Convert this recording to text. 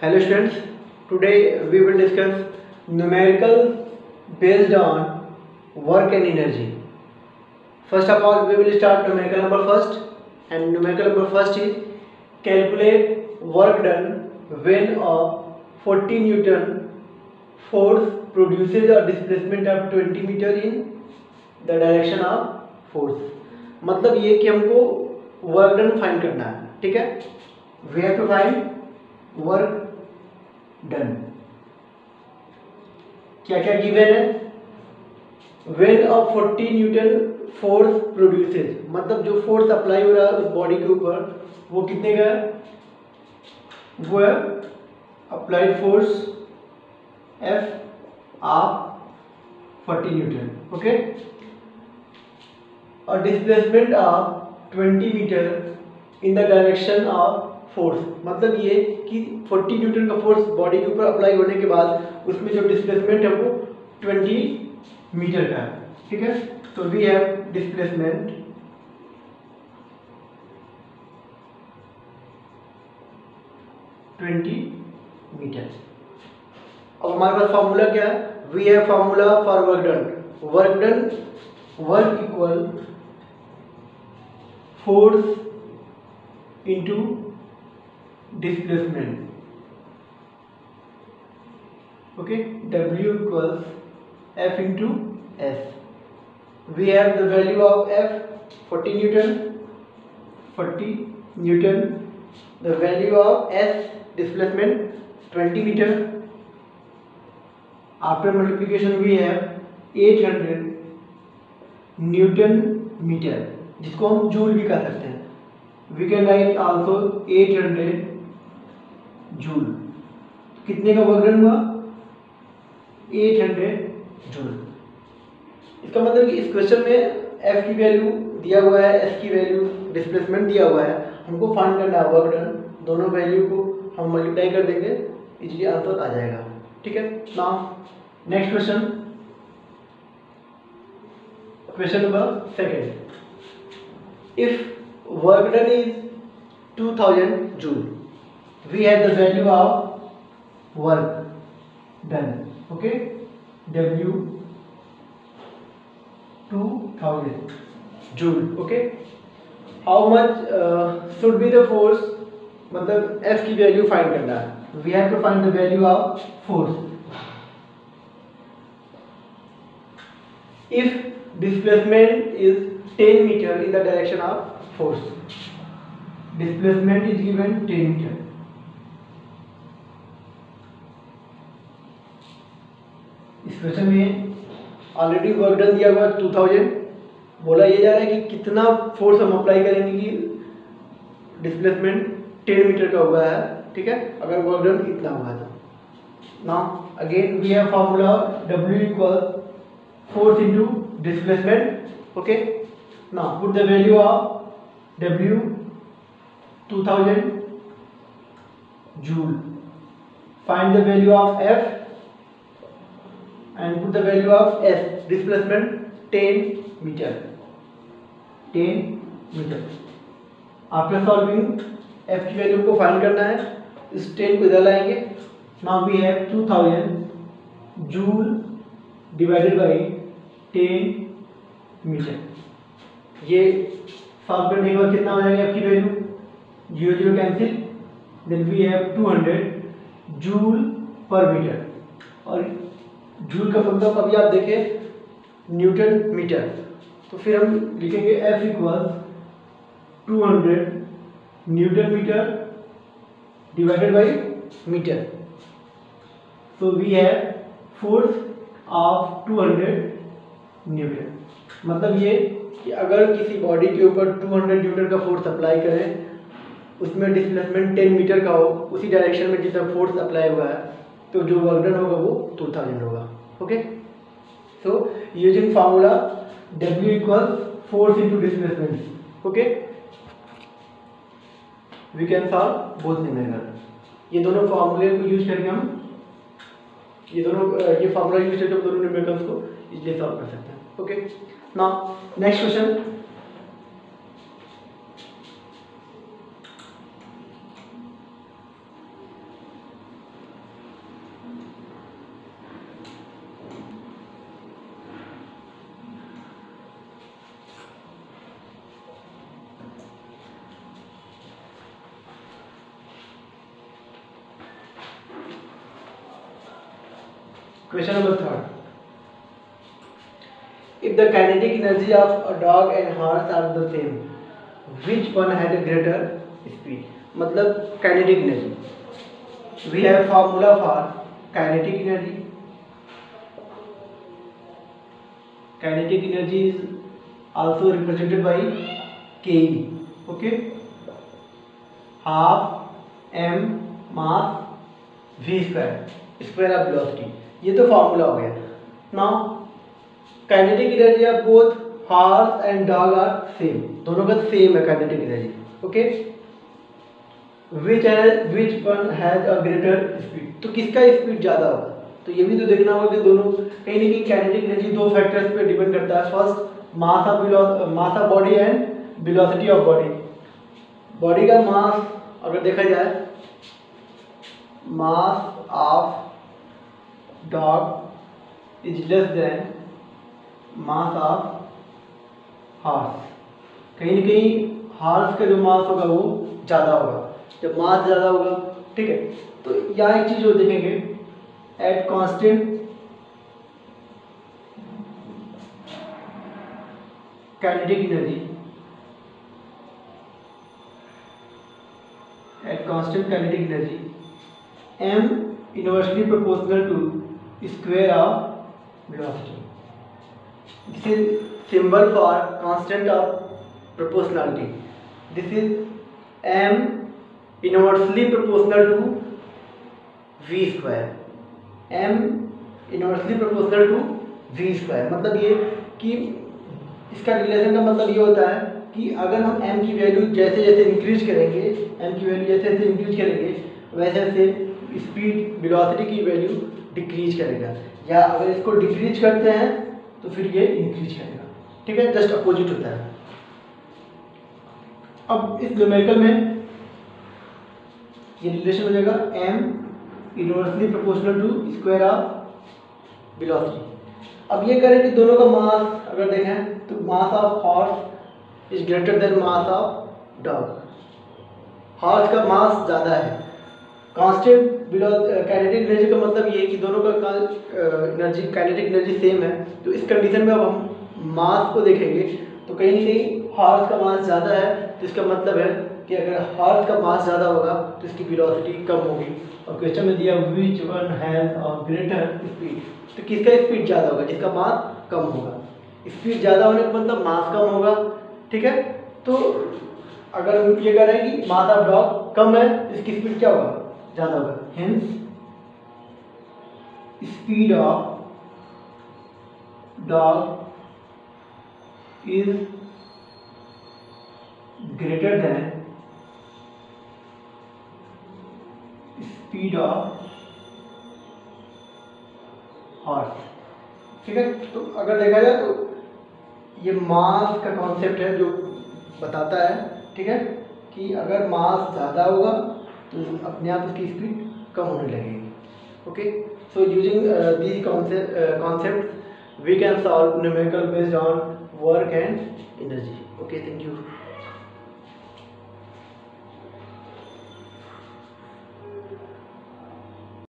Hello students, today we will discuss numerical based on work and energy. First of all, we will start numerical number first, and numerical number first is calculate work done when a 40 Newton force produces a displacement of 20 meter in the direction of force. मतलब ये कि हमको work done find करना है, ठीक है. We have to find work done. क्या क्या गिवन है? When a 40 newton force produces, मतलब जो फोर्स अप्लाई हो रहा है उस बॉडी के ऊपर वो कितने का है? वो है applied force F of 40 newton. Okay. और displacement of 20 metre in the direction of force, मतलब ये कि 40 न्यूटन का फोर्स बॉडी के ऊपर अप्लाई होने के बाद उसमें जो डिस्प्लेसमेंट है वो 20 मीटर का है, ठीक है. तो वी हैव डिस्प्लेसमेंट मीटर. अब हमारे पास फॉर्मूला क्या है? We have formula for work done. Work equal force into displacement. Okay, W equals F into S. We have the value of F 40 Newton, the value of S displacement 20 meter. After multiplication we have 800 Newton meter, जिसको हम joule भी कह सकते हैं. We can write also 800 joule. कितने का work done हुआ? 800 joule. इसका मतलब कि इस क्वेश्चन में F की वैल्यू दिया हुआ है, S की वैल्यू, डिस्प्लेसमेंट दिया हुआ है. हमको फाइंड करना है वर्क डन. दोनों वैल्यू को हम मल्टीप्लाई कर देंगे, इजीली आंसर आ जाएगा, ठीक है. Now next question number second. If work done is 2000 joule, we have the value of work done. Okay, W 2000 joule. Okay, how much should be the force? मतलब F की value find करना है. We have to find the value of force. If displacement is 10 meter in the direction of force, displacement is given 10 meter. इस question में already work done दिया हुआ 2000. बोला ये जा रहा है कि कितना फोर्स हम अप्लाई करेंगे कि डिस्प्लेसमेंट 10 मीटर का हुआ है, ठीक है, अगर वर्क डन इतना हुआ है तो. Now again we have formula W equal force into displacement. Okay. Now put the value of W 2000 joule. Find the value of F and put the value of S, displacement 10 meter. After solving F की value को find करना है, इस 10 को इधर लाएंगे. Now we have 2000 joule divided by 10 metre. ये solve करने के बाद कितना हो जाएगा F की value? 0 cancel. Then we have 200 joule पर मीटर. और जूल का मतलब अभी आप देखें न्यूटन मीटर, तो फिर हम लिखेंगे F equal 200 newton metre divided by metre. So we have force of 200 newton. मतलब ये कि अगर किसी बॉडी के ऊपर 200 न्यूटन का फोर्स अप्लाई करें, उसमें डिस्प्लेसमेंट 10 मीटर का हो, उसी डायरेक्शन में जितना फोर्स अप्लाई हुआ है, तो जो वर्क डन होगा वो 2000 होगा. Okay. So using formula W equal force into displacement. Okay. We can solve both numerical. ये दोनों फार्मूले को यूज करके हम ये फार्मूला यूज करके हम दोनों न्यूमेरिकल्स को इजीली सॉल्व कर सकते हैं. Okay. Now next question. Question number 3. If the kinetic energy of a dog and horse are the same, which one had a greater speed? मतलब kinetic energy. We have formula for kinetic energy. Kinetic energy is also represented by Ke. Okay. Half m mass v square of velocity. ये तो formula हो गया. Now kinetic energy of both horse and dog are same. दोनों का same है kinetic energy. Okay. Which one has a greater speed. तो किसका speed ज़्यादा होगा? तो ये भी तो देखना होगा कि दोनों कहीं ना कहीं काइनेटिक एनर्जी दो फैक्टर्स पे डिपेंड करता है. First mass of body and velocity of body. Body का मास अगर देखा जाए, mass of dog is less then mass of horse. कहीं ना कहीं हॉर्स का जो मास होगा वो ज़्यादा होगा. जब मास ज़्यादा होगा, ठीक है, तो यहाँ एक चीज़ जो देखेंगे, at constant kinetic energy, at constant kinetic energy m inversely proportional to square of velocity. This is symbol for constant of proportionality. This is m inversely proportional to v square. m inversely proportional to v square. मतलब ये कि इसका relation का मतलब ये होता है कि अगर हम m की वैल्यू जैसे जैसे इंक्रीज करेंगे, m की वैल्यू जैसे जैसे इंक्रीज करेंगे वैसे वैसे स्पीड वेलोसिटी की वैल्यू डिक्रीज करेगा. या अगर इसको डिक्रीज करते हैं तो फिर ये इंक्रीज करेगा. ठीक है, जस्ट अपोजिट होता है. अब इस न्यूमेरिकल में ये रिलेशन हो जाएगा m inversely proportional to square of velocity. अब ये करें कि दोनों का मास अगर देखें तो mass of horse is greater then mass of dog. Horse का मास ज़्यादा है. कांस्टेंट काइनेटिक एनर्जी का मतलब ये है कि दोनों का एनर्जी काइनेटिक एनर्जी सेम है. तो इस कंडीशन में अब हम मास को देखेंगे तो कहीं ना कहीं हॉर्स का मास ज़्यादा है. तो इसका मतलब है कि अगर हॉर्स का मास ज़्यादा होगा तो इसकी वेलोसिटी कम होगी. और क्वेश्चन में दिया which one has a greater speed. तो किसका स्पीड ज़्यादा होगा? जिसका मास कम होगा. स्पीड ज़्यादा होने का मतलब मास कम होगा. ठीक है, तो अगर हम ये कह रहे हैं कि मास ऑफ डॉग कम है, इसकी स्पीड क्या होगा? ज़्यादा होगा. Hence speed of dog is greater than speed of horse. ठीक है, तो अगर देखा जाए तो ये मास का कॉन्सेप्ट है जो बताता है, ठीक है, कि अगर मास ज़्यादा होगा तो अपने आप उसकी स्पीड कम होने लगेगी. Okay, so using these concepts we can solve numerical based on work and energy. Okay, thank you.